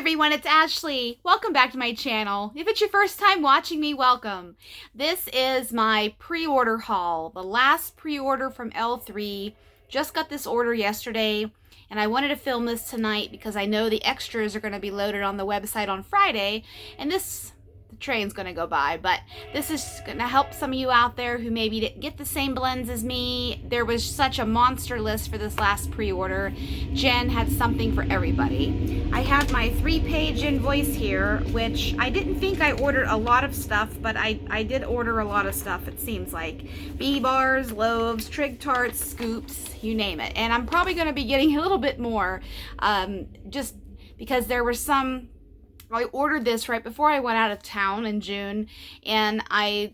everyone, it's Ashley. Welcome back to my channel. If it's your first time watching me, welcome. This is my pre-order haul, the last pre-order from L3. Just got this order yesterday, and I wanted to film this tonight because I know the extras are going to be loaded on the website on Friday, and the train's going to go by, but this is going to help some of you out there who maybe didn't get the same blends as me. There was such a monster list for this last pre-order. Jen had something for everybody. I have my 3-page invoice here, which I didn't think I ordered a lot of stuff, but I did order a lot of stuff, it seems like. Bee bars, loaves, trig tarts, scoops, you name it. And I'm probably going to be getting a little bit more, just because there were some. I ordered this right before I went out of town in June, and I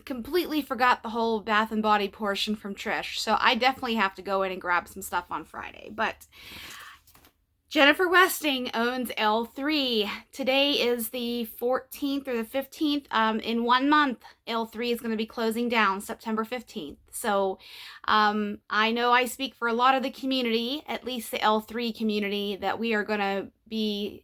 completely forgot the whole Bath and Body portion from Trish. So I definitely have to go in and grab some stuff on Friday. But Jennifer Westing owns L3. Today is the 14th or the 15th. In 1 month, L3 is going to be closing down September 15th. So I know I speak for a lot of the community, at least the L3 community, that we are going to be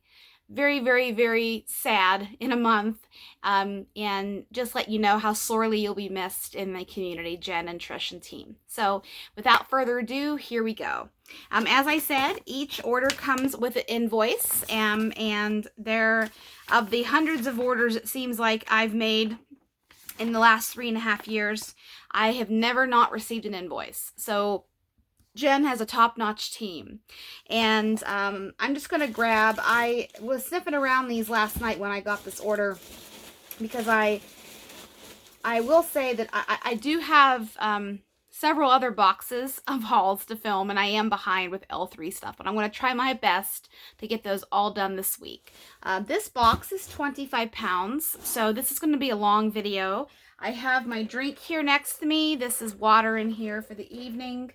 very, very, very sad in a month, and just let you know how sorely you'll be missed in the community, Jen and Trish and team. So without further ado, here we go. As I said, each order comes with an invoice, and there, of the hundreds of orders it seems like I've made in the last 3.5 years, I have never not received an invoice. So Jen has a top-notch team, and I'm just going to grab, I was sniffing around these last night when I got this order, because I will say that I do have several other boxes of hauls to film, and I am behind with L3 stuff, but I'm going to try my best to get those all done this week. This box is 25 pounds, so this is going to be a long video. I have my drink here next to me. This is water in here for the evening.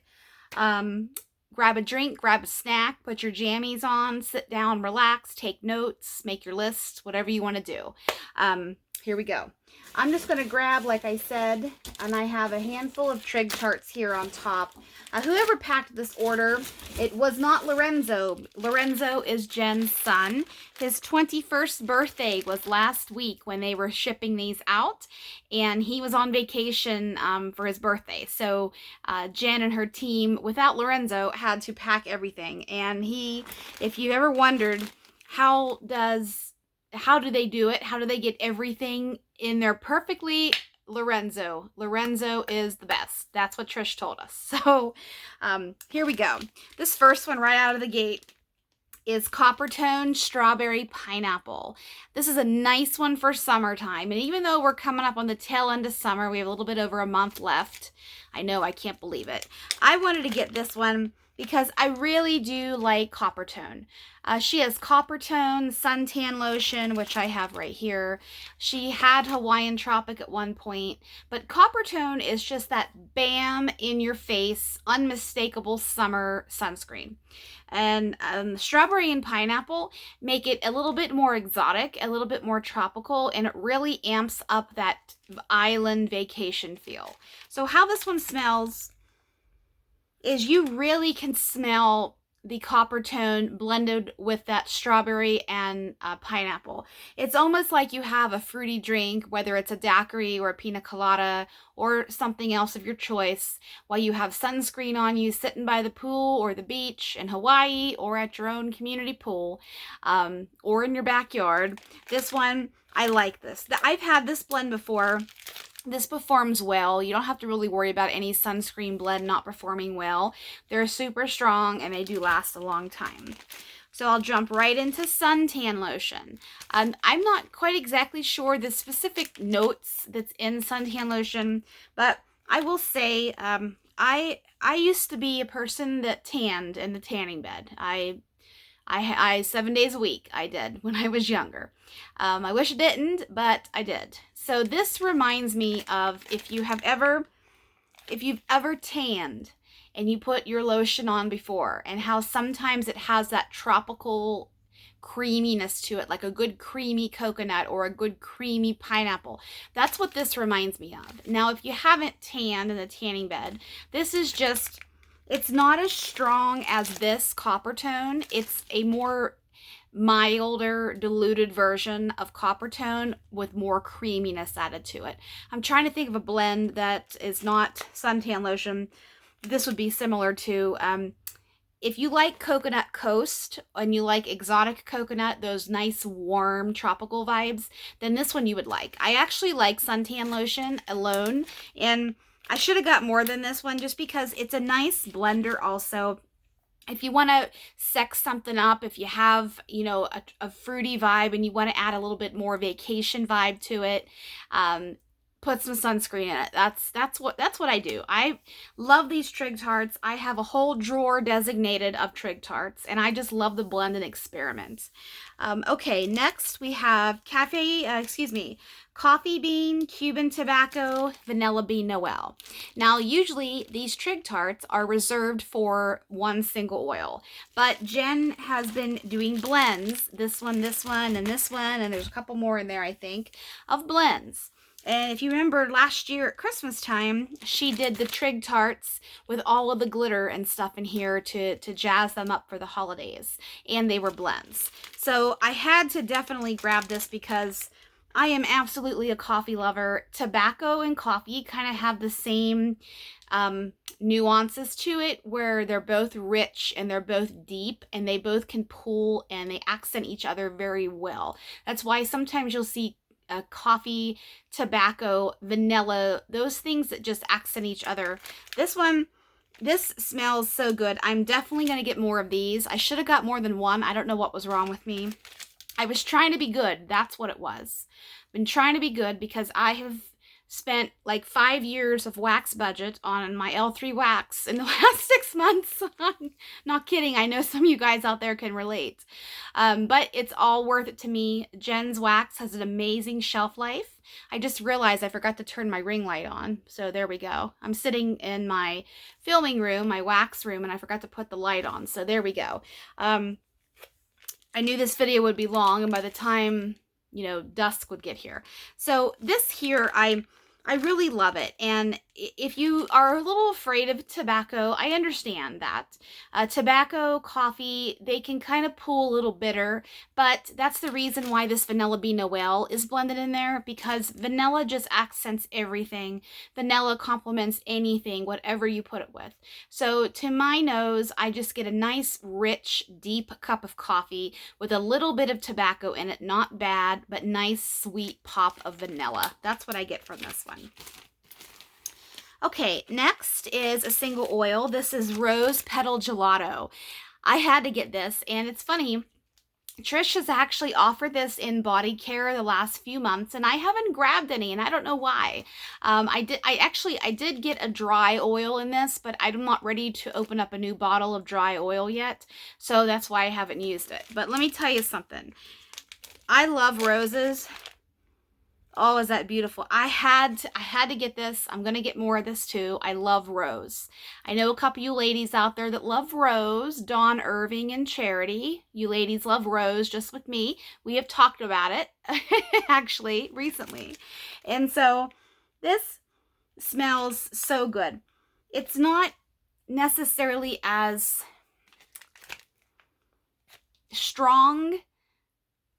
Grab a drink, grab a snack, put your jammies on, sit down, relax, take notes, make your list, whatever you want to do. Here we go. I'm just going to grab, like I said, and I have a handful of trig tarts here on top. Whoever packed this order, it was not Lorenzo. Lorenzo is Jen's son. His 21st birthday was last week when they were shipping these out, and he was on vacation for his birthday. So Jen and her team, without Lorenzo, had to pack everything. And if you ever wondered how do they do it? How do they get everything in there perfectly? Lorenzo is the best. That's what Trish told us. So here we go. This first one right out of the gate is Coppertone Strawberry Pineapple. This is a nice one for summertime. And even though we're coming up on the tail end of summer, we have a little bit over a month left. I know, I can't believe it. I wanted to get this one because I really do like Coppertone. She has Coppertone suntan lotion, which I have right here. She had Hawaiian Tropic at one point, but Coppertone is just that bam in your face, unmistakable summer sunscreen. And strawberry and pineapple make it a little bit more exotic, a little bit more tropical, and it really amps up that island vacation feel. So how this one smells is you really can smell the Coppertone blended with that strawberry and pineapple. It's almost like you have a fruity drink, whether it's a daiquiri or a pina colada or something else of your choice, while you have sunscreen on you sitting by the pool or the beach in Hawaii or at your own community pool, or in your backyard. This one, I like this. I've had this blend before. This performs well. You don't have to really worry about any sunscreen blend not performing well. They're super strong and they do last a long time. So I'll jump right into suntan lotion. I'm not quite exactly sure the specific notes that's in suntan lotion, but I will say I used to be a person that tanned in the tanning bed. I 7 days a week I did when I was younger. I wish I didn't, but I did. So this reminds me of if you've ever tanned and you put your lotion on before, and how sometimes it has that tropical creaminess to it, like a good creamy coconut or a good creamy pineapple. That's what this reminds me of. Now, if you haven't tanned in the tanning bed, this is just, it's not as strong as this Coppertone. It's a more milder diluted version of copper tone with more creaminess added to it. I'm trying to think of a blend that is not suntan lotion. This would be similar to, if you like Coconut Coast and you like exotic coconut, those nice warm tropical vibes, then this one you would like. I actually like suntan lotion alone, and I should have got more than this one just because it's a nice blender also. If you want to sex something up, if you have, you know, a fruity vibe and you want to add a little bit more vacation vibe to it, put some sunscreen in it. That's what I do. I love these Trig Tarts. I have a whole drawer designated of Trig Tarts, and I just love the blend and experiment. Okay, next we have Coffee Bean, Cuban Tobacco, Vanilla Bean Noel. Now, usually these Trig Tarts are reserved for one single oil, but Jen has been doing blends, this one, and this one, and there's a couple more in there, I think, of blends. And if you remember last year at Christmas time, she did the Trig Tarts with all of the glitter and stuff in here to jazz them up for the holidays. And they were blends. So I had to definitely grab this because I am absolutely a coffee lover. Tobacco and coffee kind of have the same nuances to it, where they're both rich and they're both deep and they both can pull and they accent each other very well. That's why sometimes you'll see coffee, tobacco, vanilla, those things that just accent each other. This smells so good. I'm definitely going to get more of these. I should have got more than one. I don't know what was wrong with me. I was trying to be good. That's what it was. Been trying to be good because I have spent like 5 years of wax budget on my L3 wax in the last 6 months. Not kidding. I know some of you guys out there can relate. But it's all worth it to me. Jen's wax has an amazing shelf life. I just realized I forgot to turn my ring light on. So there we go. I'm sitting in my filming room, my wax room, and I forgot to put the light on. So there we go. I knew this video would be long, and by the time, you know, dusk would get here. So this here, I really love it. And if you are a little afraid of tobacco, I understand that. Tobacco, coffee, they can kind of pull a little bitter, but that's the reason why this Vanilla Bean Noel is blended in there, because vanilla just accents everything. Vanilla complements anything, whatever you put it with. So to my nose, I just get a nice, rich, deep cup of coffee with a little bit of tobacco in it. Not bad, but nice, sweet pop of vanilla. That's what I get from this one. Okay, next is a single oil. This is Rose Petal Gelato. I had to get this, and it's funny. Trish has actually offered this in body care the last few months, and I haven't grabbed any, and I don't know why. I did get a dry oil in this, but I'm not ready to open up a new bottle of dry oil yet, so that's why I haven't used it. But let me tell you something. I love roses. Oh, is that beautiful? I had to get this. I'm going to get more of this too. I love rose. I know a couple of you ladies out there that love rose. Dawn Irving and Charity. You ladies love rose just with me. We have talked about it actually recently. And so this smells so good. It's not necessarily as strong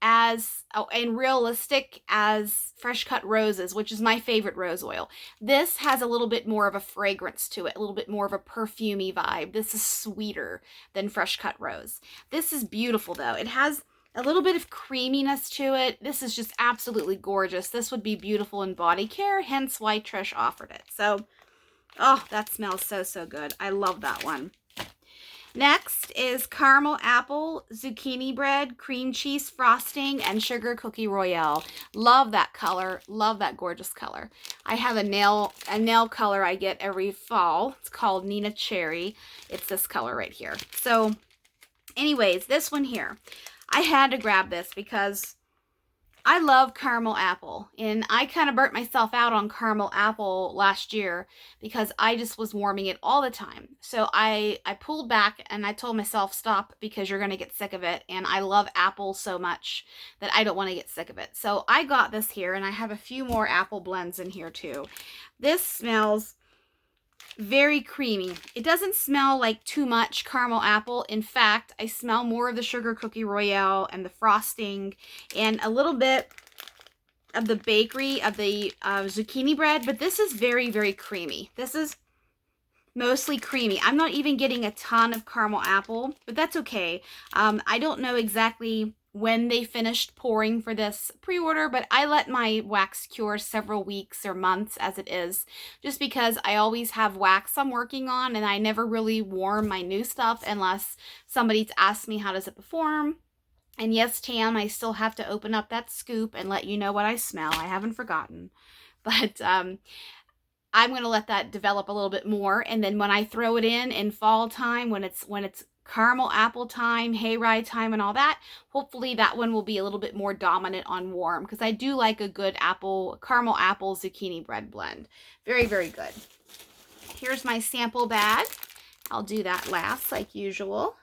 as and realistic as fresh cut roses, which is my favorite rose oil. This has a little bit more of a fragrance to it, a little bit more of a perfumey vibe. This is sweeter than fresh cut rose. This is beautiful though. It has a little bit of creaminess to it. This is just absolutely gorgeous. This would be beautiful in body care, hence why Trish offered it. So, oh, that smells so, so good. I love that one. Next is caramel apple, zucchini bread, cream cheese frosting, and sugar cookie royale. Love that color. Love that gorgeous color. I have a nail color I get every fall. It's called Nina Cherry. It's this color right here. So anyways, this one here. I had to grab this because I love caramel apple, and I kind of burnt myself out on caramel apple last year because I just was warming it all the time. So I pulled back and I told myself, stop, because you're going to get sick of it. And I love apple so much that I don't want to get sick of it. So I got this here, and I have a few more apple blends in here too. This smells Very creamy. It doesn't smell like too much caramel apple. In fact, I smell more of the sugar cookie royale and the frosting and a little bit of the bakery of the zucchini bread, but this is very, very creamy. This is mostly creamy. I'm not even getting a ton of caramel apple, but that's okay. I don't know exactly when they finished pouring for this pre-order, but I let my wax cure several weeks or months as it is, just because I always have wax I'm working on and I never really warm my new stuff unless somebody's asked me how does it perform. And yes, Tam, I still have to open up that scoop and let you know what I smell. I haven't forgotten. But I'm going to let that develop a little bit more. And then when I throw it in fall time, when it's caramel apple time, hayride time, and all that, hopefully that one will be a little bit more dominant on warm, because I do like a good caramel apple zucchini bread blend. Very, very good. Here's my sample bag. I'll do that last like usual.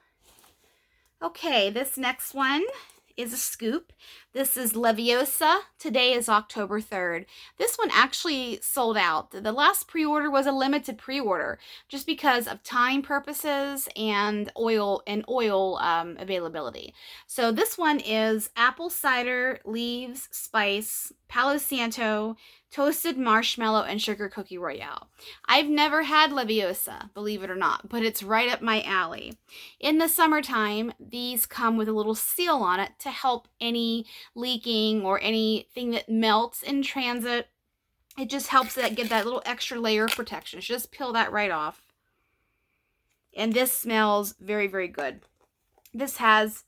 Okay, this next one is a scoop. This is Leviosa. Today is October 3rd. This one actually sold out. The last pre-order was a limited pre-order just because of time purposes and oil availability. So this one is apple cider, leaves, spice, Palo Santo, toasted marshmallow, and sugar cookie royale. I've never had Leviosa, believe it or not, but it's right up my alley. In the summertime, these come with a little seal on it to help any leaking or anything that melts in transit. It just helps that get that little extra layer of protection. Just peel that right off. And this smells very, very good. This has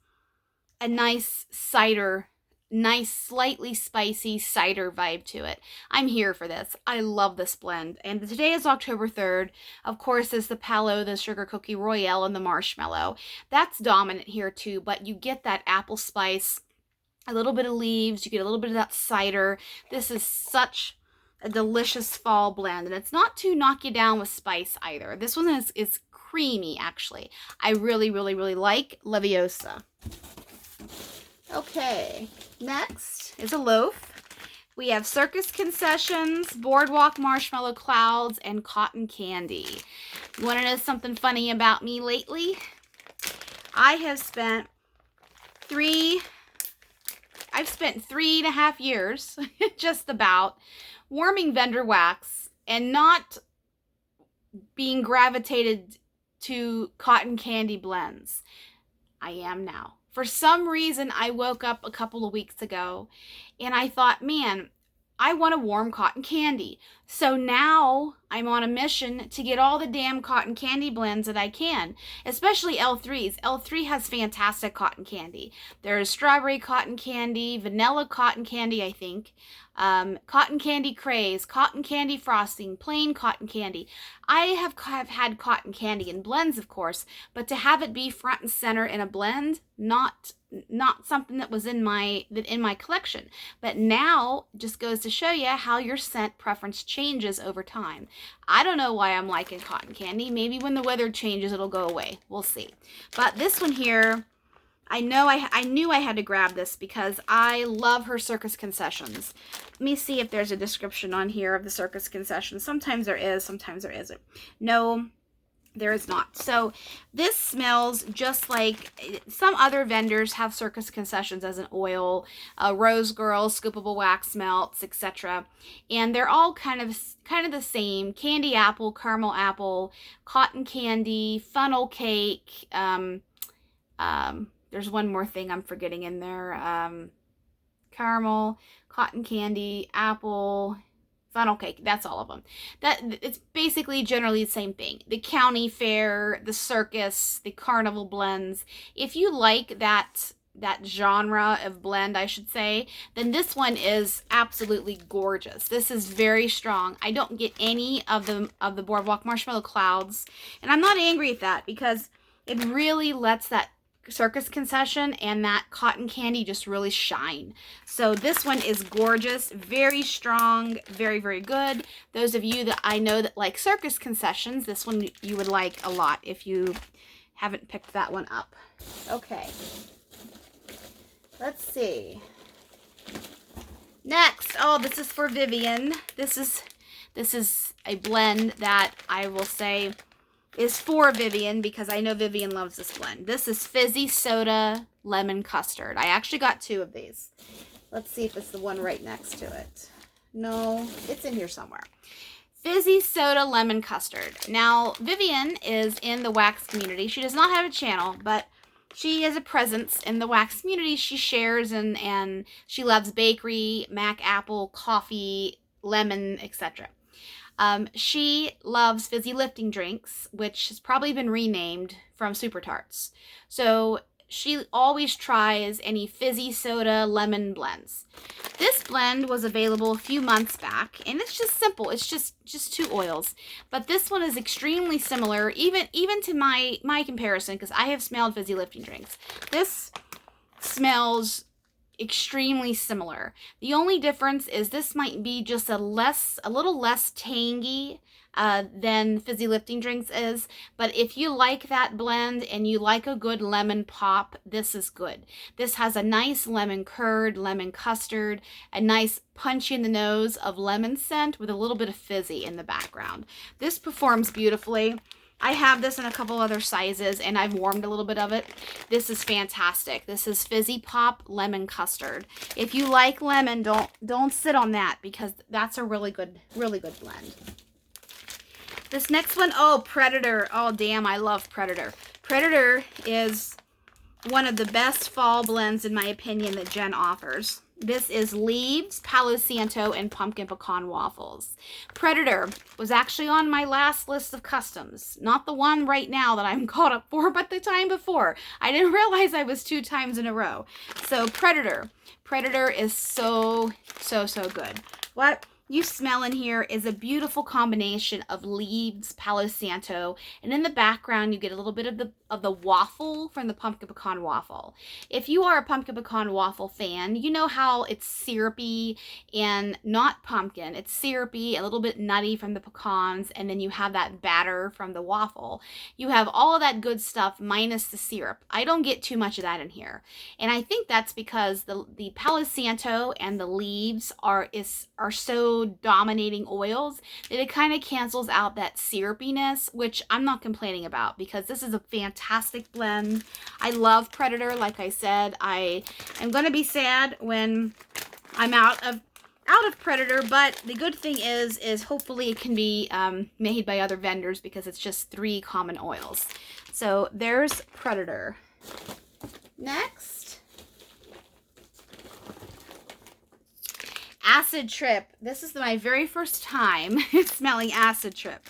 a nice cider, nice slightly spicy cider vibe to it. I'm here for this. I love this blend. And today is October 3rd. Of course, there's the Palo, the sugar cookie royale, and the marshmallow. That's dominant here too, but you get that apple spice, a little bit of leaves, you get a little bit of that cider. This is such a delicious fall blend, and it's not too knock you down with spice either. This one is creamy, actually. I really, really, really like Leviosa. Okay, next is a loaf. We have Circus Concessions, Boardwalk Marshmallow Clouds, and Cotton Candy. You want to know something funny about me lately? I have spent 3.5 years, just about, warming vendor wax and not being gravitated to cotton candy blends. I am now. For some reason, I woke up a couple of weeks ago and I thought, man, I want to warm cotton candy. So now I'm on a mission to get all the damn cotton candy blends that I can, especially L3's. L3 has fantastic cotton candy. There's strawberry cotton candy, vanilla cotton candy, I think, cotton candy craze, cotton candy frosting, plain cotton candy. I have had cotton candy in blends, of course, but to have it be front and center in a blend, not something that was in my collection. But now just goes to show you how your scent preference changes over time. I don't know why I'm liking cotton candy. Maybe when the weather changes, it'll go away. We'll see. But this one here, I knew I had to grab this because I love her Circus Concessions. Let me see if there's a description on here of the Circus Concessions. Sometimes there is, sometimes there isn't. No, there is not. So this smells just like some other vendors have Circus Concessions as an oil, Rose Girl, scoopable wax melts, etc. And they're all kind of the same: candy apple, caramel apple, cotton candy, funnel cake. There's one more thing I'm forgetting in there. Caramel, cotton candy, apple, funnel cake. That's all of them. It's basically generally the same thing. The county fair, the circus, the carnival blends. If you like that genre of blend, I should say, then this one is absolutely gorgeous. This is very strong. I don't get any of the Boardwalk Marshmallow Clouds, and I'm not angry at that because it really lets that Circus Concession and that cotton candy just really shine. So this one is gorgeous, very strong, very, very good. Those of you that I know that like Circus Concessions, this one you would like a lot if you haven't picked that one up. Okay, let's see. Next, oh, this is for Vivian. This is a blend that I will say is for Vivian, because I know Vivian loves this blend. This is Fizzy Soda Lemon Custard. I actually got 2 of these. Let's see if it's the one right next to it. No, it's in here somewhere. Fizzy Soda Lemon Custard. Now, Vivian is in the wax community. She does not have a channel, but she has a presence in the wax community. She shares and she loves bakery, mac apple, coffee, lemon, etc. She loves fizzy lifting drinks, which has probably been renamed from Super Tarts. So she always tries any fizzy soda lemon blends. This blend was available a few months back, and it's just simple. It's just 2 oils. But this one is extremely similar, even to my comparison, because I have smelled fizzy lifting drinks. This smells extremely similar. The only difference is this might be just a little less tangy than fizzy lifting drinks is, but if you like that blend and you like a good lemon pop, this is good. This has a nice lemon curd, lemon custard, a nice punch in the nose of lemon scent with a little bit of fizzy in the background. This performs beautifully. I have this in a couple other sizes, and I've warmed a little bit of it. This is fantastic. This is Fizzy Pop Lemon Custard. If you like lemon, don't sit on that, because that's a really good blend. This next one, oh, Preorder. Oh, damn, I love Preorder. Preorder is one of the best fall blends, in my opinion, that Jen offers. This is Leaves, Palo Santo, and Pumpkin Pecan Waffles. Preorder was actually on my last list of customs. Not the one right now that I'm caught up for, but the time before. I didn't realize I was 2 times in a row. So Preorder. Preorder is so good. What you smell in here is a beautiful combination of Leaves, Palo Santo, and in the background you get a little bit of the waffle from the pumpkin pecan waffle. If you are a pumpkin pecan waffle fan, you know how it's syrupy and not pumpkin. It's syrupy, a little bit nutty from the pecans, and then you have that batter from the waffle. You have all of that good stuff minus the syrup. I don't get too much of that in here. And I think that's because the Palo Santo and the Leaves are so dominating oils that it kind of cancels out that syrupiness, which I'm not complaining about, because this is a fantastic blend. I love Preorder. Like I said, I am going to be sad when I'm out of Preorder, but the good thing is hopefully it can be made by other vendors, because it's just 3 common oils. So there's Preorder. Next, Acid Trip. This is my very first time smelling Acid Trip.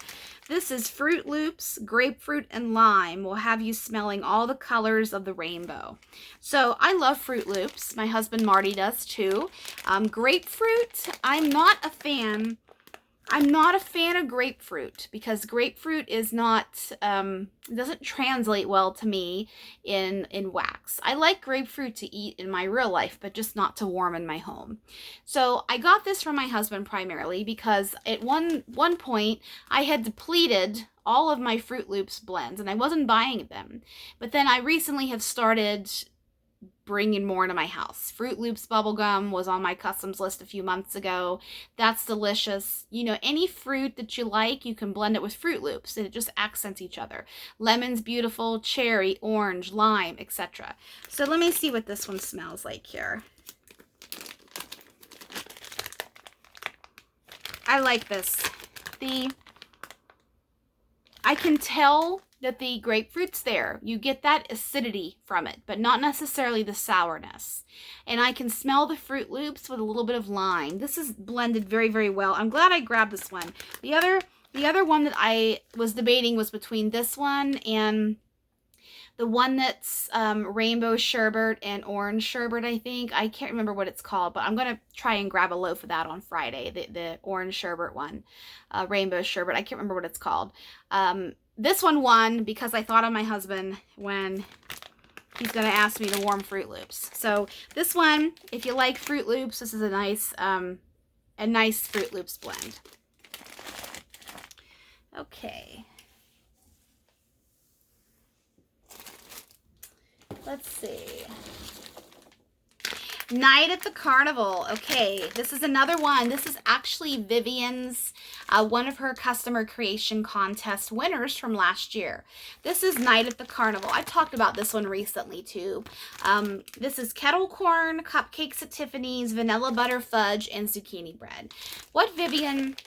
This is Fruit Loops, grapefruit, and lime. Will have you smelling all the colors of the rainbow. So I love Fruit Loops. My husband Marty does too. Grapefruit, I'm not a fan of grapefruit, because grapefruit is not, doesn't translate well to me in wax. I like grapefruit to eat in my real life, but just not to warm in my home. So I got this from my husband primarily because at one point I had depleted all of my Fruit Loops blends and I wasn't buying them. But then I recently have started bringing more into my house. Fruit Loops bubblegum was on my customs list a few months ago. That's delicious. You know, any fruit that you like, you can blend it with Fruit Loops and it just accents each other. Lemon's beautiful, cherry, orange, lime, etc. So let me see what this one smells like here. I like this. I can tell that the grapefruit's there. You get that acidity from it, but not necessarily the sourness. And I can smell the Fruit Loops with a little bit of lime. This is blended very, very well. I'm glad I grabbed this one. The other one that I was debating was between this one and the one that's rainbow sherbet and orange sherbet, I think. I can't remember what it's called, but I'm going to try and grab a loaf of that on Friday, the orange sherbet one, rainbow sherbet. I can't remember what it's called. This one won because I thought of my husband when he's going to ask me to warm Fruit Loops. So this one, if you like Fruit Loops, this is a nice Fruit Loops blend. Okay. Let's see. Night at the Carnival. Okay, this is another one. This is actually Vivian's, one of her customer creation contest winners from last year. This is Night at the Carnival. I talked about this one recently too. This is kettle corn, cupcakes at Tiffany's, vanilla butter fudge, and zucchini bread. What Vivian,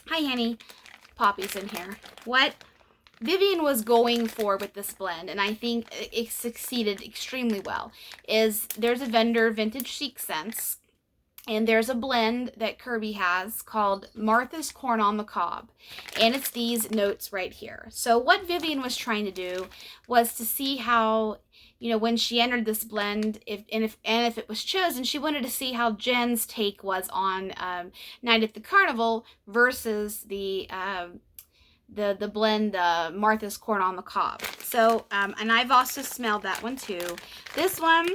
hi honey, Poppy's in here. What Vivian was going for with this blend, and I think it succeeded extremely well, is there's a vendor, Vintage Chic Scents, and there's a blend that Kirby has called Martha's Corn on the Cob, and it's these notes right here. So what Vivian was trying to do was to see how, you know, when she entered this blend, if it was chosen, she wanted to see how Jen's take was on Night at the Carnival versus the blend, Martha's Corn on the Cob. So, and I've also smelled that one too. This one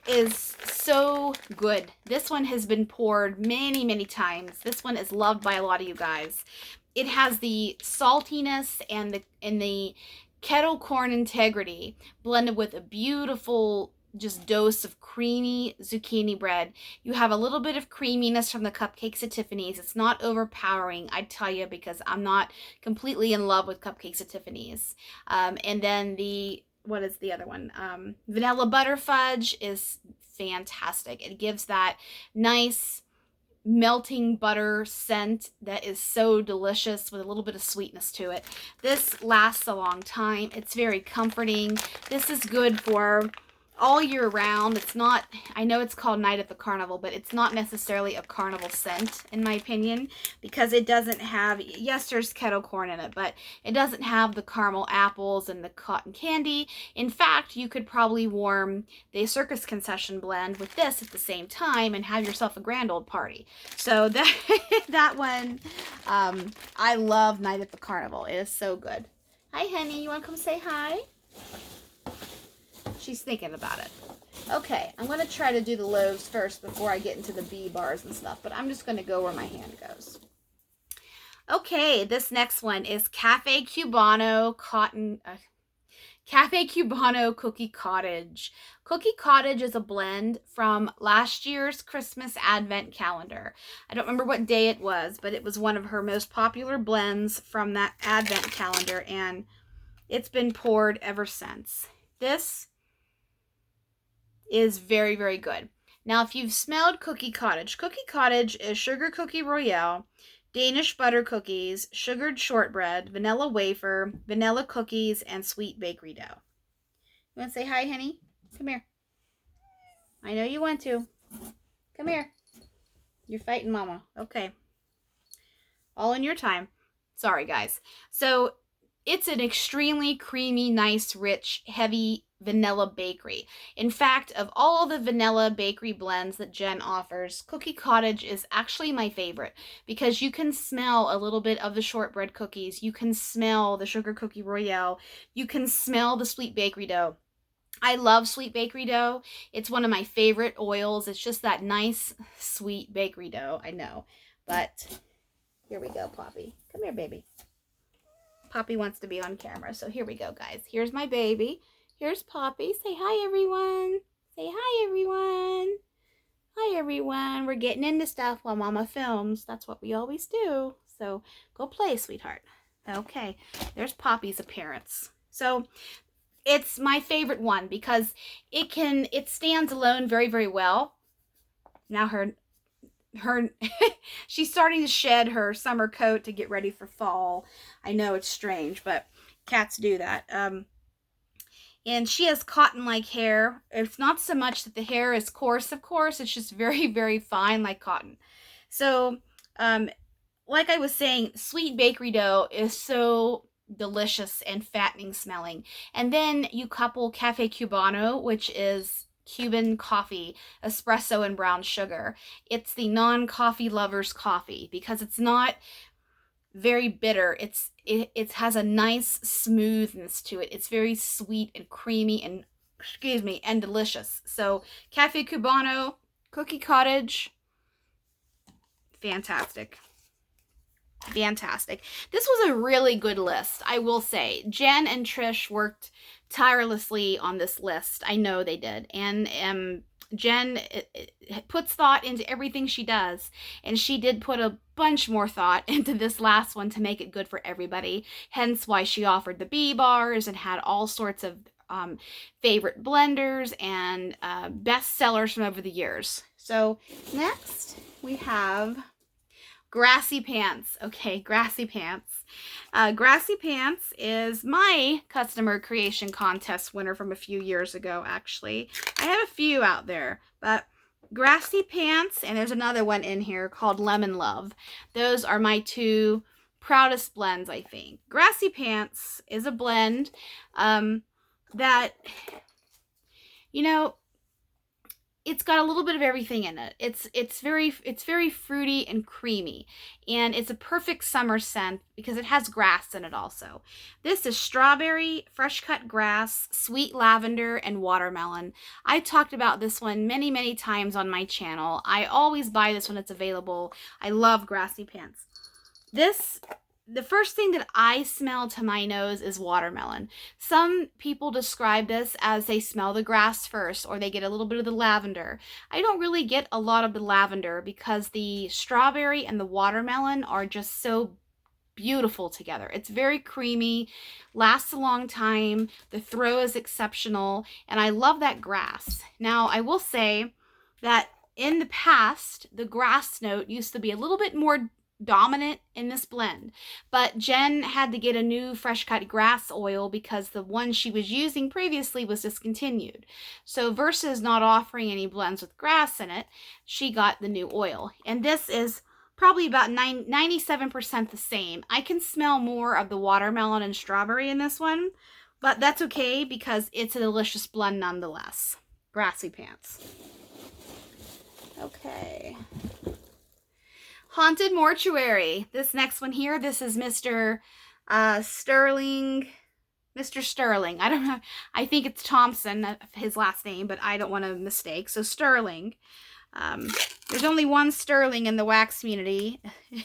is so good. This one has been poured many, many times. This one is loved by a lot of you guys. It has the saltiness and the kettle corn integrity blended with a beautiful just dose of creamy zucchini bread. You have a little bit of creaminess from the cupcakes at Tiffany's. It's not overpowering, I tell you, because I'm not completely in love with cupcakes at Tiffany's. And then what is the other one? Vanilla butter fudge is fantastic. It gives that nice melting butter scent that is so delicious with a little bit of sweetness to it. This lasts a long time. It's very comforting. This is good for all year round. It's not, I know it's called Night at the Carnival, but it's not necessarily a carnival scent, in my opinion, because it doesn't have, yes, there's kettle corn in it, but it doesn't have the caramel apples and the cotton candy. In fact, you could probably warm the Circus Concession blend with this at the same time and have yourself a grand old party. So that one, I love Night at the Carnival. It is so good. Hi, honey. You want to come say hi? She's thinking about it. Okay, I'm going to try to do the loaves first before I get into the bee bars and stuff, but I'm just going to go where my hand goes. Okay, this next one is Cafe Cubano Cookie Cottage. Cookie Cottage is a blend from last year's Christmas Advent calendar. I don't remember what day it was, but it was one of her most popular blends from that Advent calendar, and it's been poured ever since. This is very, very good. Now, if you've smelled Cookie Cottage is sugar cookie royale, Danish butter cookies, sugared shortbread, vanilla wafer, vanilla cookies, and sweet bakery dough. You want to say hi, honey? Come here. I know you want to. Come here. You're fighting mama. Okay. All in your time. Sorry, guys. So, it's an extremely creamy, nice, rich, heavy vanilla bakery. In fact, of all the vanilla bakery blends that Jen offers, Cookie Cottage is actually my favorite because you can smell a little bit of the shortbread cookies. You can smell the sugar cookie royale. You can smell the sweet bakery dough. I love sweet bakery dough. It's one of my favorite oils. It's just that nice, sweet bakery dough. I know. But here we go, Poppy. Come here, baby. Poppy wants to be on camera, so here we go, guys. Here's my baby. Here's Poppy. Say hi, everyone. Say hi, everyone. Hi, everyone. We're getting into stuff while Mama films. That's what we always do. So go play, sweetheart. Okay, there's Poppy's appearance. So it's my favorite one because it stands alone very, very well. Now she's starting to shed her summer coat to get ready for fall. I know it's strange, but cats do that. And she has cotton-like hair. It's not so much that the hair is coarse, of course. It's just very, very fine like cotton. So, like I was saying, sweet bakery dough is so delicious and fattening smelling. And then you couple Cafe Cubano, which is Cuban coffee, espresso, and brown sugar. It's the non-coffee lover's coffee because it's not very bitter. It has a nice smoothness to it. It's very sweet and creamy and, and delicious. So Cafe Cubano, Cookie Cottage, fantastic. Fantastic. This was a really good list, I will say. Jen and Trish worked tirelessly on this list. I know they did. And Jen puts thought into everything she does, and she did put a bunch more thought into this last one to make it good for everybody. Hence why she offered the bee bars and had all sorts of favorite blenders and best sellers from over the years. So next we have Grassy Pants. Okay, Grassy Pants. Grassy Pants is my customer creation contest winner from a few years ago, actually. I have a few out there, but Grassy Pants, and there's another one in here called Lemon Love. Those are my two proudest blends, I think. Grassy Pants is a blend that, you know, it's got a little bit of everything in it. It's very fruity and creamy, and it's a perfect summer scent because it has grass in it also. This is strawberry, fresh cut grass, sweet lavender, and watermelon. I talked about this one many times on my channel. I always buy this when it's available. I love Grassy Pants. The first thing that I smell to my nose is watermelon. Some people describe this as they smell the grass first, or they get a little bit of the lavender. I don't really get a lot of the lavender because the strawberry and the watermelon are just so beautiful together. It's very creamy, lasts a long time, the throw is exceptional, and I love that grass. Now, I will say that in the past, the grass note used to be a little bit more dominant in this blend, but Jen had to get a new fresh cut grass oil because the one she was using previously was discontinued. So versus not offering any blends with grass in it, she got the new oil, and this is probably about 97% the same. I can smell more of the watermelon and strawberry in this one, but that's okay because it's a delicious blend nonetheless. Grassy Pants. Okay. Haunted Mortuary. This next one here, this is Mr. Sterling. Mr. Sterling. I don't know. I think it's Thompson, his last name, but I don't want to mistake. So Sterling. There's only one Sterling in the wax community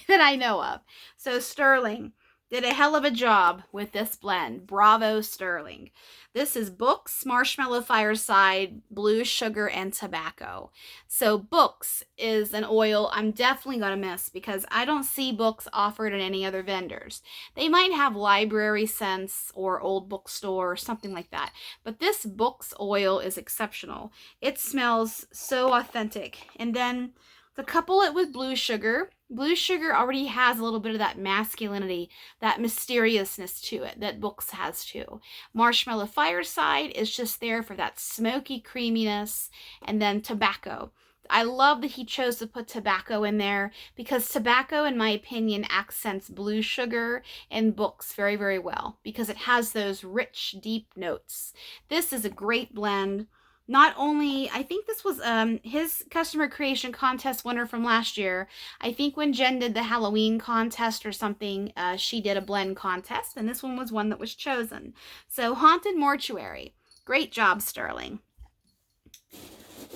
that I know of. So Sterling did a hell of a job with this blend. Bravo, Sterling. This is Books, Marshmallow Fireside, Blue Sugar, and Tobacco. So Books is an oil I'm definitely going to miss because I don't see Books offered at any other vendors. They might have library scents or old bookstore or something like that. But this Books oil is exceptional. It smells so authentic. And then to couple it with Blue Sugar, Blue Sugar already has a little bit of that masculinity, that mysteriousness to it that Books has too. Marshmallow Fireside is just there for that smoky creaminess. And then Tobacco. I love that he chose to put Tobacco in there because Tobacco, in my opinion, accents Blue Sugar and Books very well because it has those rich, deep notes. This is a great blend. Not only, I think this was his customer creation contest winner from last year. I think when Jen did the Halloween contest or something, she did a blend contest, and this one was one that was chosen. So, Haunted Mortuary. Great job, Sterling.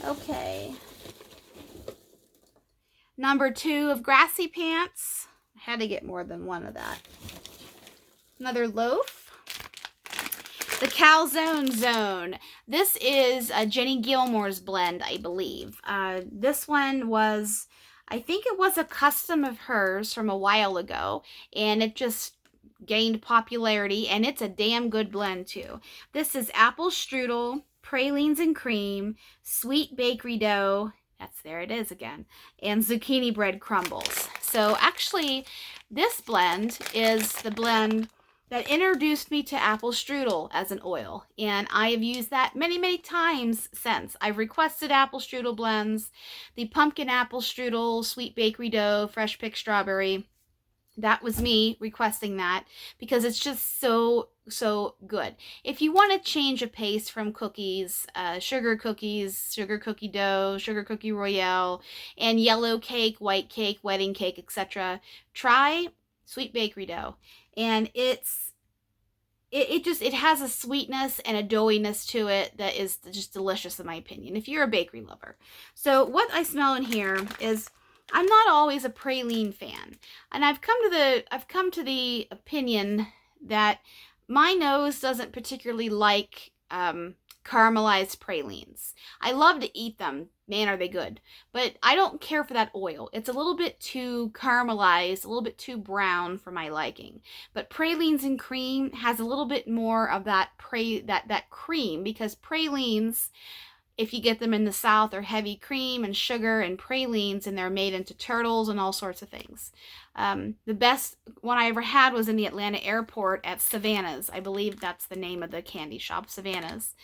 Okay. Number 2 of Grassy Pants. I had to get more than one of that. Another loaf. The Calzone Zone. This is Jenny Gilmore's blend, I believe. This one was, I think it was a custom of hers from a while ago, and it just gained popularity, and it's a damn good blend too. This is apple strudel, pralines and cream, sweet bakery dough, there it is again, and zucchini bread crumbles. So actually, this blend is the blend that introduced me to apple strudel as an oil, and I have used that many times since. I've requested apple strudel blends, the pumpkin apple strudel, sweet bakery dough, fresh picked strawberry. That was me requesting that because it's just so good. If you want to change a pace from cookies, sugar cookie dough, sugar cookie royale, and yellow cake, white cake, wedding cake, etc., try sweet bakery dough. And it has a sweetness and a doughiness to it that is just delicious in my opinion, if you're a bakery lover. So what I smell in here is, I'm not always a praline fan, and I've come to the opinion that my nose doesn't particularly like caramelized pralines. I love to eat them. Man, are they good. But I don't care for that oil. It's a little bit too caramelized, a little bit too brown for my liking. But pralines and cream has a little bit more of that cream, because pralines, if you get them in the South, are heavy cream and sugar and pralines, and they're made into turtles and all sorts of things. The best one I ever had was in the Atlanta airport at Savannah's. I believe that's the name of the candy shop, Savannah's,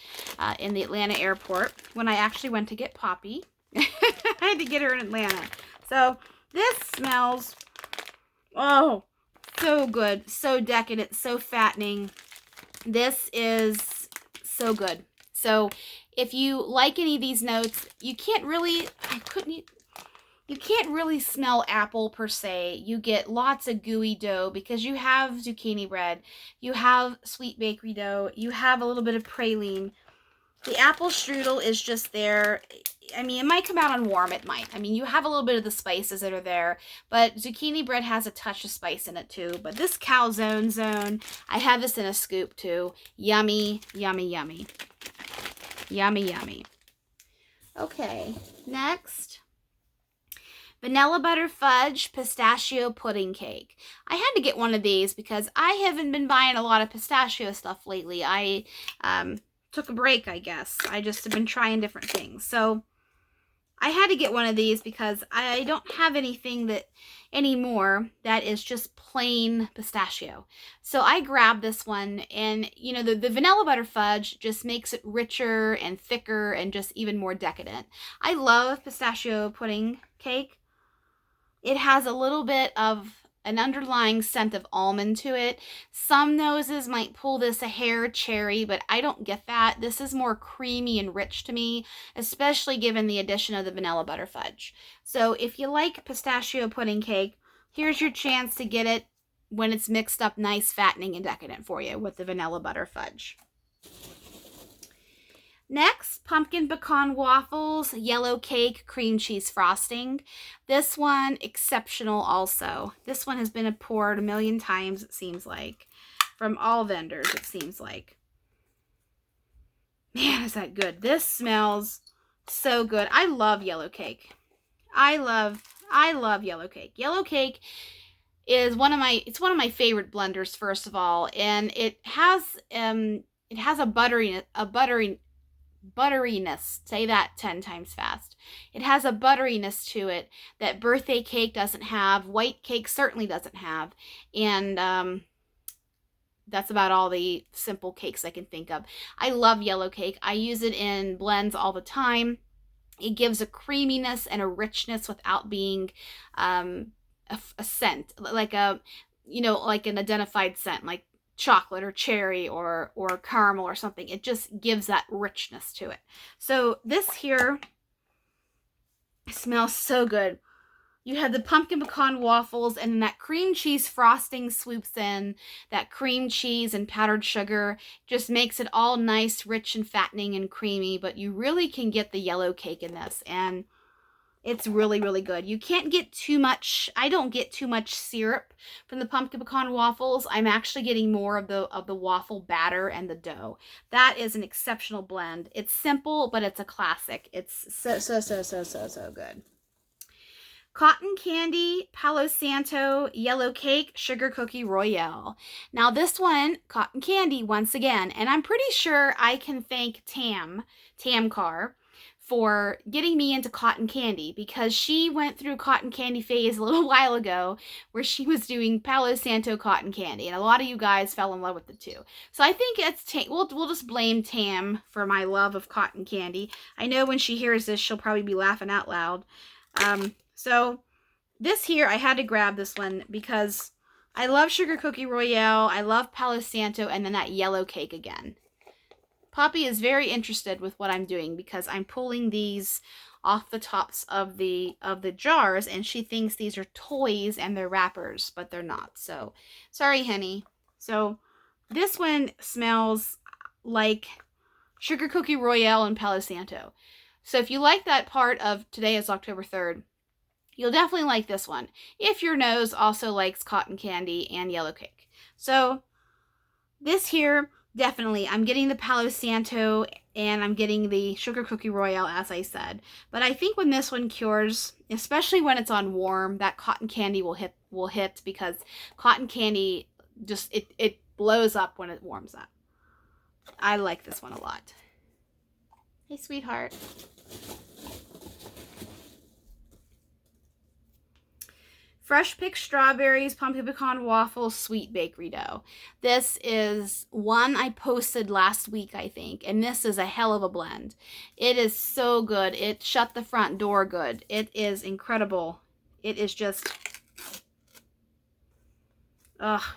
in the Atlanta airport, when I actually went to get Poppy. I had to get her in Atlanta. So this smells, oh, so good, so decadent, so fattening. This is so good. So if you like any of these notes, you can't really, you can't really smell apple per se. You get lots of gooey dough because you have zucchini bread, you have sweet bakery dough, you have a little bit of praline. The apple strudel is just there. I mean, it might come out on warm, it might. I mean, you have a little bit of the spices that are there, but zucchini bread has a touch of spice in it too. But this calzone zone, I have this in a scoop too. Yummy, yummy, yummy. Yummy, yummy. Okay, next. Vanilla butter fudge pistachio pudding cake. I had to get one of these because I haven't been buying a lot of pistachio stuff lately. I took a break, I guess. I just have been trying different things. So I had to get one of these because I don't have anything anymore that is just plain pistachio. So I grabbed this one, and you know, the vanilla butter fudge just makes it richer and thicker and just even more decadent. I love pistachio pudding cake. It has a little bit of an underlying scent of almond to it. Some noses might pull this a hair cherry, but I don't get that. This is more creamy and rich to me, especially given the addition of the vanilla butter fudge. So if you like pistachio pudding cake, here's your chance to get it when it's mixed up nice, fattening, and decadent for you with the vanilla butter fudge. Next, pumpkin pecan waffles, yellow cake, cream cheese frosting. This one, exceptional also. This one has been poured a million times, it seems like, from all vendors, it seems like. Man, is that good. This smells so good. I love yellow cake. I love yellow cake. Yellow cake is one of my favorite blenders, first of all, and it has a butteriness. Say that 10 times fast. It has a butteriness to it that birthday cake doesn't have, white cake certainly doesn't have, and that's about all the simple cakes I can think of. I love yellow cake. I use it in blends all the time. It gives a creaminess and a richness without being a scent, like like an identified scent, like chocolate or cherry or caramel or something. It just gives that richness to it. So this here smells so good. You have the pumpkin pecan waffles, and then that cream cheese frosting swoops in. That cream cheese and powdered sugar just makes it all nice, rich, and fattening and creamy, but you really can get the yellow cake in this, and it's really, really good. You can't get too much. I don't get too much syrup from the pumpkin pecan waffles. I'm actually getting more of the waffle batter and the dough. That is an exceptional blend. It's simple, but it's a classic. It's so good. Cotton candy, Palo Santo, yellow cake, sugar cookie royale. Now this one, cotton candy, once again, and I'm pretty sure I can thank Tamcar, for getting me into cotton candy, because she went through cotton candy phase a little while ago where she was doing Palo Santo cotton candy, and a lot of you guys fell in love with the two. So I think it's we'll just blame Tam for my love of cotton candy. I know when she hears this, she'll probably be laughing out loud. So this here, I had to grab this one because I love sugar cookie royale, I love Palo Santo, and then that yellow cake again. Poppy is very interested with what I'm doing because I'm pulling these off the tops of the jars, and she thinks these are toys and they're wrappers, but they're not. So, sorry, honey. So, this one smells like sugar cookie royale and Palo Santo. So, if you like that part of today is October 3rd, you'll definitely like this one. If your nose also likes cotton candy and yellow cake. So, this here, definitely, I'm getting the Palo Santo and I'm getting the Sugar Cookie Royale, as I said. But I think when this one cures, especially when it's on warm, that cotton candy will hit because cotton candy just, it blows up when it warms up. I like this one a lot. Hey, sweetheart. Fresh picked strawberries, pumpkin pecan waffles, sweet bakery dough. This is one I posted last week, I think, and this is a hell of a blend. It is so good. It shut the front door good. It is incredible. It is just,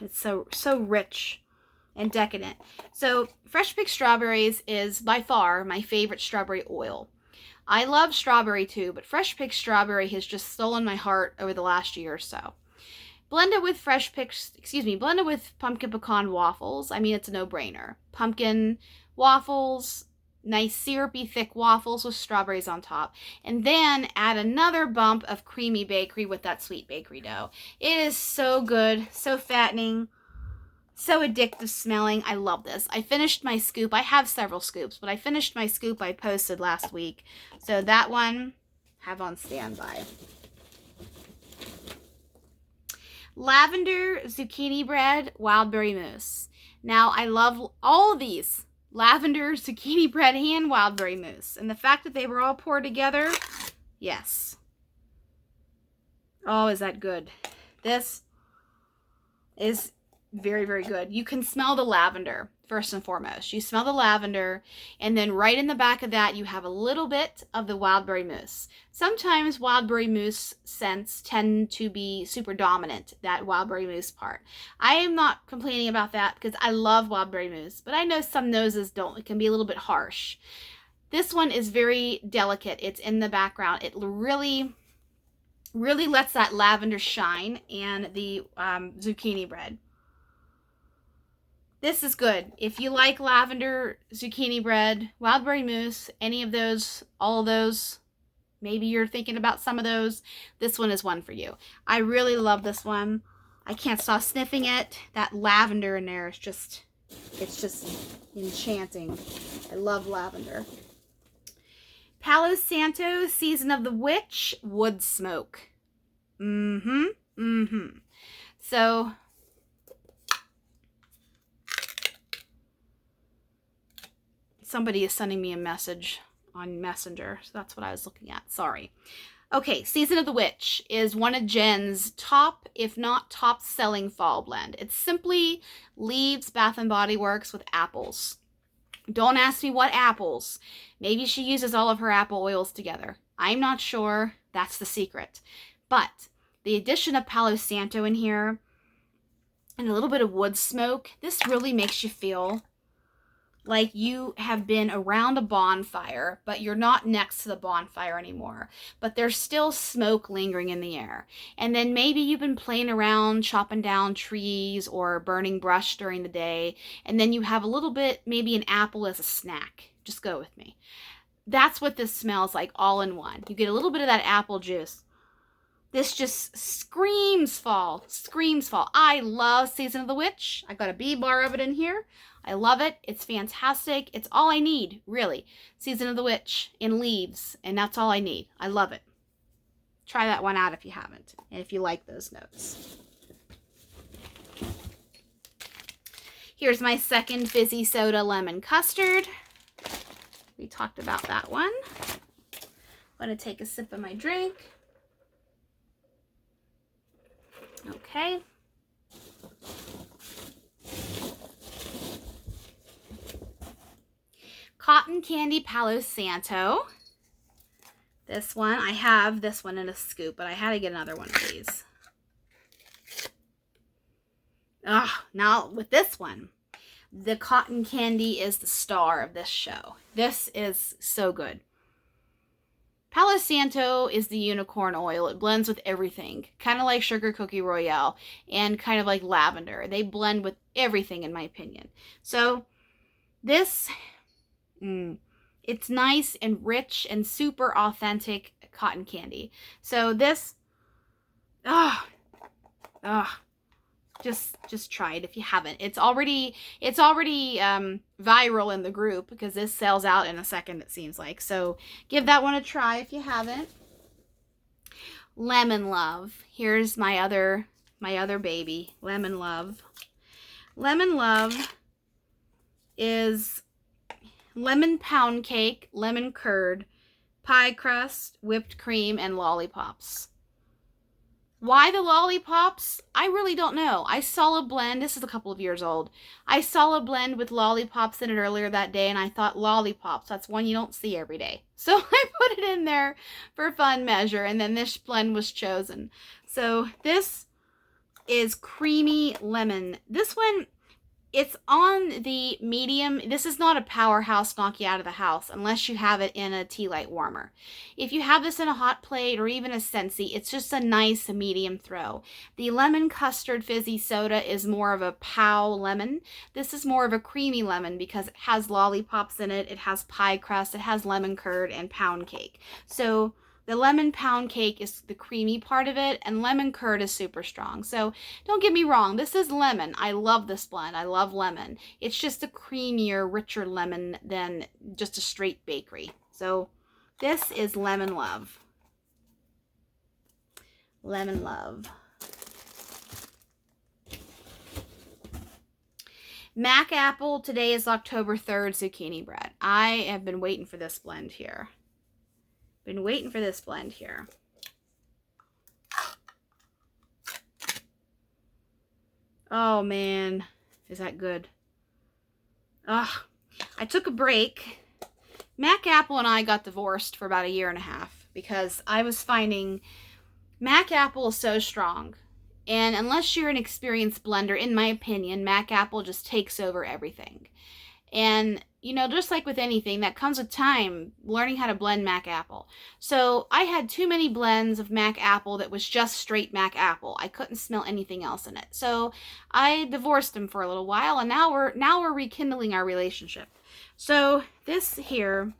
it's so rich and decadent. So fresh picked strawberries is by far my favorite strawberry oil. I love strawberry too, but fresh picked strawberry has just stolen my heart over the last year or so. Blend it with blend it with pumpkin pecan waffles. I mean, it's a no-brainer. Pumpkin waffles, nice syrupy thick waffles with strawberries on top. And then add another bump of creamy bakery with that sweet bakery dough. It is so good, so fattening. So addictive smelling. I love this. I finished my scoop. I have several scoops, but I finished my scoop I posted last week. So that one, have on standby. Lavender zucchini bread, wild berry mousse. Now, I love all of these. Lavender, zucchini bread, and wild berry mousse. And the fact that they were all poured together, yes. Oh, is that good? This is very, very good. You can smell the lavender, first and foremost. You smell the lavender, and then right in the back of that, you have a little bit of the wild berry mousse. Sometimes wild berry mousse scents tend to be super dominant, that wild berry mousse part. I am not complaining about that because I love wild berry mousse, but I know some noses don't. It can be a little bit harsh. This one is very delicate. It's in the background. It really lets that lavender shine, and the zucchini bread. This is good. If you like lavender, zucchini bread, wild berry mousse, any of those, all of those, maybe you're thinking about some of those, this one is one for you. I really love this one. I can't stop sniffing it. That lavender in there is just, it's just enchanting. I love lavender. Palo Santo, Season of the Witch, wood smoke. So, somebody is sending me a message on Messenger, so that's what I was looking at. Sorry. Okay, Season of the Witch is one of Jen's top, if not top selling fall blend. It simply leaves Bath & Body Works with apples. Don't ask me what apples. Maybe she uses all of her apple oils together. I'm not sure. That's the secret. But the addition of Palo Santo in here and a little bit of wood smoke, this really makes you feel like you have been around a bonfire, but you're not next to the bonfire anymore. But there's still smoke lingering in the air. And then maybe you've been playing around, chopping down trees or burning brush during the day. And then you have a little bit, maybe an apple as a snack. Just go with me. That's what this smells like all in one. You get a little bit of that apple juice. This just screams fall. Screams fall. I love Season of the Witch. I've got a bee bar of it in here. I love it. It's fantastic. It's all I need, really. Season of the Witch in leaves, and that's all I need. I love it. Try that one out if you haven't, and if you like those notes. Here's my second fizzy soda lemon custard. We talked about that one. I'm going to take a sip of my drink. Okay. Cotton Candy Palo Santo. This one, I have this one in a scoop, but I had to get another one of these. Now with this one, the cotton candy is the star of this show. This is so good. Palo Santo is the unicorn oil. It blends with everything, kind of like Sugar Cookie Royale and kind of like lavender. They blend with everything, in my opinion. So this, it's nice and rich and super authentic cotton candy. So this, just try it if you haven't. It's already viral in the group because this sells out in a second, it seems like. So give that one a try if you haven't. Lemon Love. Here's my other baby, Lemon Love. Lemon Love is lemon pound cake, lemon curd, pie crust, whipped cream, and lollipops. Why the lollipops? I really don't know. I saw a blend. This is a couple of years old. I saw a blend with lollipops in it earlier that day, and I thought lollipops, that's one you don't see every day. So I put it in there for fun measure, and then this blend was chosen. So this is creamy lemon. This one, it's on the medium. This is not a powerhouse knock you out of the house unless you have it in a tea light warmer. If you have this in a hot plate or even a Scentsy, it's just a nice medium throw. The lemon custard fizzy soda is more of a pow lemon. This is more of a creamy lemon because it has lollipops in it, it has pie crust, it has lemon curd, and pound cake. So the lemon pound cake is the creamy part of it, and lemon curd is super strong. So don't get me wrong, this is lemon. I love this blend. I love lemon. It's just a creamier, richer lemon than just a straight bakery. So this is Lemon Love. Lemon Love. Mac Apple, today is October 3rd, zucchini bread. I have been waiting for this blend here. Oh man, is that good? Ugh, I took a break. Mac Apple and I got divorced for about 1.5 years because I was finding Mac Apple is so strong. And unless you're an experienced blender, in my opinion, Mac Apple just takes over everything. And, you know, just like with anything, that comes with time, learning how to blend Mac Apple. So I had too many blends of Mac Apple that was just straight Mac Apple. I couldn't smell anything else in it. So I divorced him for a little while, and now we're rekindling our relationship. So this here,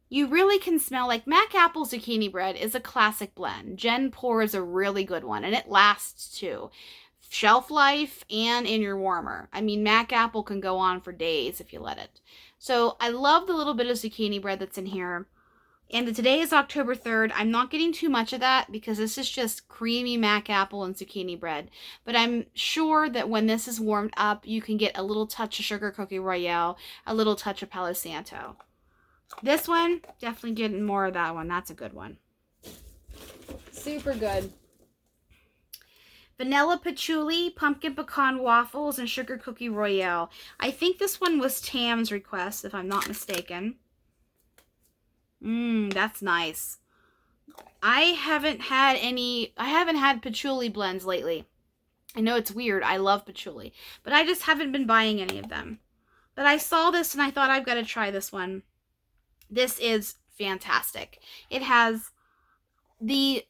you really can smell, like Mac Apple zucchini bread is a classic blend. Gen Pour is a really good one, and it lasts too. Shelf life and in your warmer. I mean, Mac Apple can go on for days if you let it. So I love the little bit of zucchini bread that's in here. And today is October 3rd. I'm not getting too much of that because this is just creamy Mac Apple and zucchini bread. But I'm sure that when this is warmed up, you can get a little touch of Sugar Cookie Royale, a little touch of Palo Santo. This one, definitely getting more of that one. That's a good one. Super good. Vanilla Patchouli, Pumpkin Pecan Waffles, and Sugar Cookie Royale. I think this one was Tam's request, if I'm not mistaken. That's nice. I haven't had patchouli blends lately. I know it's weird. I love patchouli. But I just haven't been buying any of them. But I saw this and I thought I've got to try this one. This is fantastic. It has the...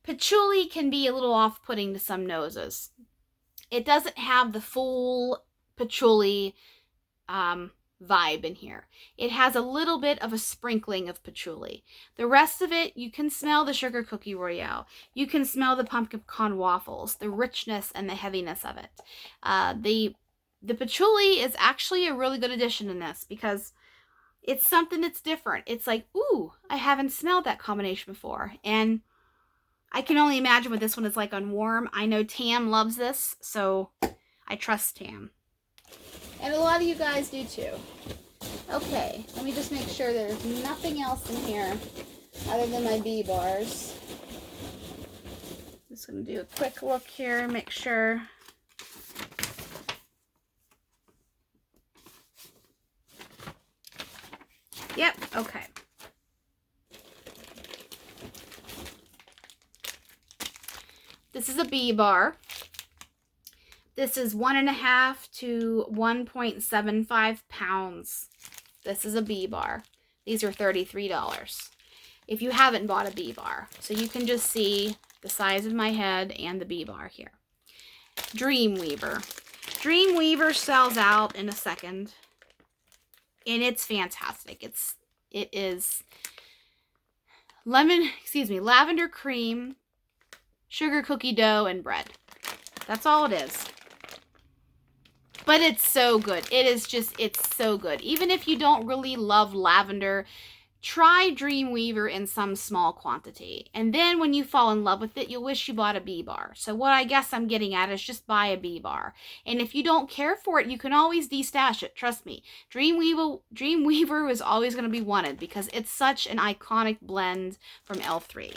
Patchouli can be a little off-putting to some noses. It doesn't have the full patchouli vibe in here. It has a little bit of a sprinkling of patchouli. The rest of it, you can smell the Sugar Cookie Royale. You can smell the pumpkin pecan waffles, the richness and the heaviness of it. The patchouli is actually a really good addition in this because it's something that's different. It's like, ooh, I haven't smelled that combination before. And I can only imagine what this one is like on warm. I know Tam loves this, so I trust Tam. And a lot of you guys do too. Okay, let me just make sure there's nothing else in here other than my bee bars. Just going to do a quick look here, make sure. Yep, okay. This is a bee bar. This is 1.5 to 1.75 pounds. This is a bee bar. These are $33. If you haven't bought a bee bar. So you can just see the size of my head and the bee bar here. Dreamweaver. Dreamweaver sells out in a second. And it's fantastic. It is lavender cream, sugar cookie dough, and bread. That's all it is. But it's so good. It's so good. Even if you don't really love lavender, try Dreamweaver in some small quantity. And then when you fall in love with it, you'll wish you bought a bee bar. So what I guess I'm getting at is just buy a bee bar. And if you don't care for it, you can always destash it. Trust me. Dreamweaver is always going to be wanted because it's such an iconic blend from L3.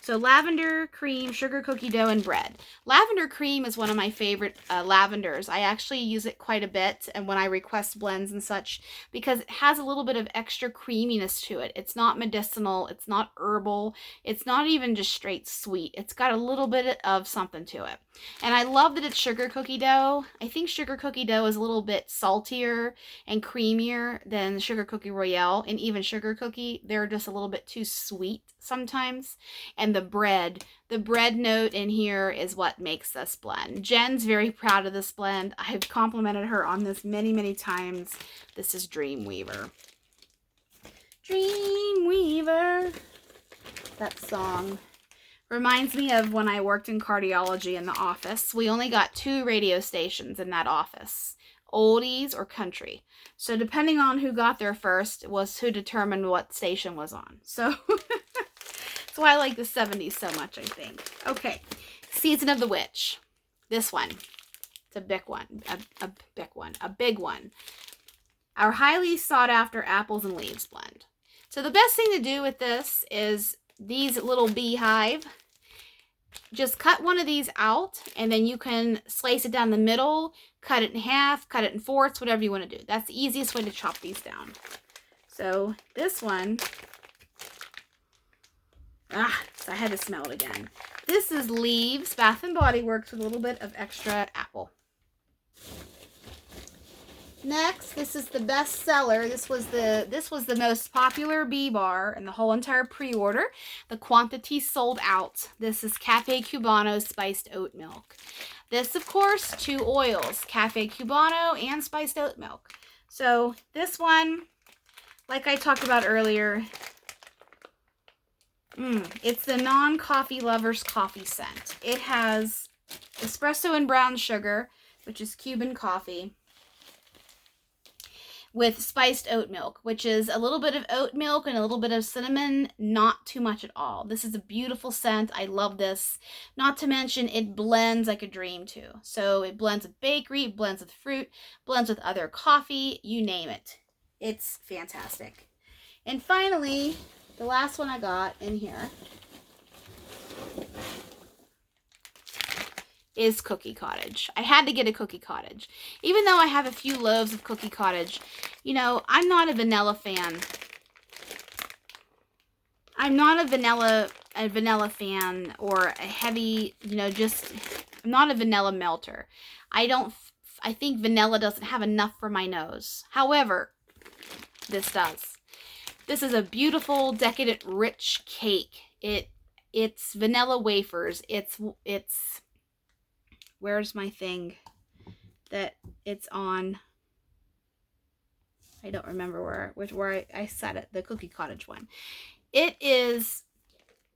So lavender cream, sugar cookie dough, and bread. Lavender cream is one of my favorite lavenders. I actually use it quite a bit and when I request blends and such because it has a little bit of extra creaminess to it. It's not medicinal. It's not herbal. It's not even just straight sweet. It's got a little bit of something to it. And I love that it's sugar cookie dough. I think sugar cookie dough is a little bit saltier and creamier than sugar cookie royale. And even sugar cookie, they're just a little bit too sweet sometimes. And the bread note in here is what makes this blend. Jen's very proud of this blend. I've complimented her on this many, many times. This is Dreamweaver. Dreamweaver. That song reminds me of when I worked in cardiology in the office. We only got 2 radio stations in that office, oldies or country. So depending on who got there first was who determined what station was on. So that's why I like the 70s so much, I think. Okay, Season of the Witch. This one. It's a big one. A big one. Our highly sought after apples and leaves blend. So the best thing to do with this is these little beehive. Just cut one of these out and then you can slice it down the middle, cut it in half, cut it in fourths, whatever you want to do. That's the easiest way to chop these down. So this one, so I had to smell it again. This is Leaves, Bath & Body Works with a little bit of extra apple. Next, this is the best seller. This was the most popular bee bar in the whole entire pre-order. The quantity sold out. This is Cafe Cubano spiced oat milk. This, of course, 2 oils, Cafe Cubano and spiced oat milk. So this one, like I talked about earlier, it's the non-coffee lovers coffee scent. It has espresso and brown sugar, which is Cuban coffee, with spiced oat milk, which is a little bit of oat milk and a little bit of cinnamon, not too much at all. This is a beautiful scent. I love this. Not to mention it blends like a dream too. So it blends with bakery, it blends with fruit, blends with other coffee, you name it. It's fantastic. And finally, the last one I got in here is Cookie Cottage. I had to get a Cookie Cottage. Even though I have a few loaves of Cookie Cottage, you know, I'm not a vanilla fan. I'm not a vanilla fan or a heavy, you know, I'm not a vanilla melter. I think vanilla doesn't have enough for my nose. However, this does. This is a beautiful, decadent, rich cake. It's vanilla wafers. It's where's my thing that it's on? I don't remember where I set it, the Cookie Cottage one. It is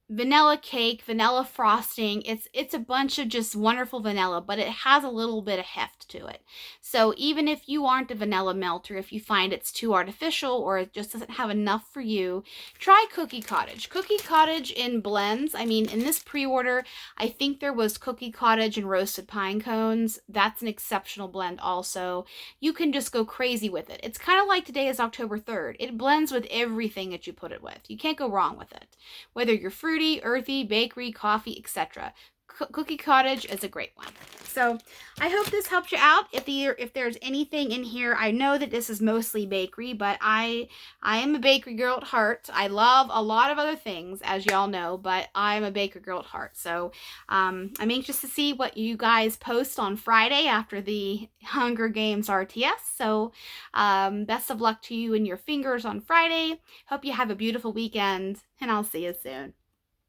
vanilla cake, vanilla frosting. It's a bunch of just wonderful vanilla, but it has a little bit of heft to it. So even if you aren't a vanilla melter, if you find it's too artificial or it just doesn't have enough for you, try Cookie Cottage. Cookie Cottage in blends. I mean, in this pre-order, I think there was Cookie Cottage and roasted pine cones. That's an exceptional blend also. You can just go crazy with it. It's kind of like today is October 3rd. It blends with everything that you put it with. You can't go wrong with it. Whether you're fruity, earthy, bakery, coffee, etc. Cookie Cottage is a great one. So I hope this helped you out. If there's anything in here, I know that this is mostly bakery, but I am a bakery girl at heart. I love a lot of other things, as y'all know, but I'm a bakery girl at heart. So I'm anxious to see what you guys post on Friday after the Hunger Games RTS. So best of luck to you and your fingers on Friday. Hope you have a beautiful weekend, and I'll see you soon.